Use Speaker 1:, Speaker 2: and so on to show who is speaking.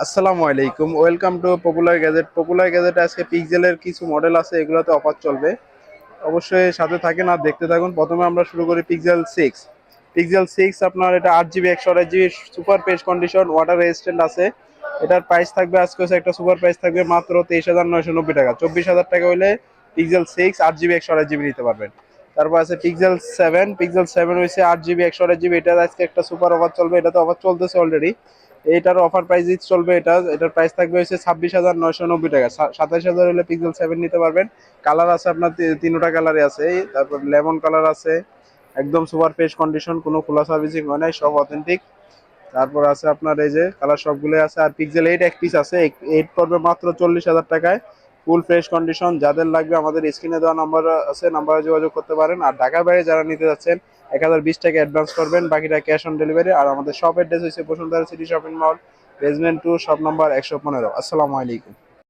Speaker 1: আসসালামু আলাইকুম, welcome to popular gadget. Popular গ্যাজেটে আজকে পিক্সেলের কিছু মডেল আছে, এগুলোতে অফার চলবে। অবশ্যই সাথে থাকেন আর দেখতে থাকুন। প্রথমে আমরা শুরু করি পিক্সেল 6। পিক্সেল 6 আপনার এটা 8 GB 128 GB super page condition, water resistant আছে। এটার প্রাইস থাকবে আজকে হচ্ছে একটা সুপার প্রাইস থাকবে মাত্র 23,990 টাকা। 24,000 টাকা হইলে পিক্সেল 6 8 জিবি 128 জিবি নিতে পারবেন। তারপর আছে পিক্সেল 7। পিক্সেল 7 হয়েছে 8 জিবি 128 জিবি, এটার আজকে একটা সুপার অফার চলবে, এটাতে অফার চলতেছে অলরেডি। এইটার অফার প্রাইস চলবে, এটার প্রাইস থাকবে হচ্ছে 26,990 টাকা। 27,000 হলে পিক্সেল 7 নিতে পারবেন। কালার আছে আপনার তিনটা কালারে আছে। তারপর লেমন কালার আছে, একদম সুপার ফ্রেশ কন্ডিশন, কোনো খোলা সার্ভিসিং হয় নাই, সব অথেন্টিক। তারপর আছে আপনার এই যে কালার সবগুলো আছে। আর পিক্সেল 8 এক পিস আছে, 8 পড়বে মাত্র 40,000 টাকায়, ফুল ফ্রেশ কন্ডিশন। যাদের লাগবে আমাদের স্ক্রিনে দেওয়া নাম্বার আছে, নাম্বারে যোগাযোগ করতে পারেন। আর ঢাকার বাইরে যারা নিতে যাচ্ছেন 1,020 টাকা অ্যাডভান্স করবেন, বাকিটা ক্যাশ অন ডেলিভারি। আর আমাদের শপ অ্যাড্রেস হচ্ছে Bashundhara city shopping mall, basement 2, shop number 115। আসসালামু আলাইকুম।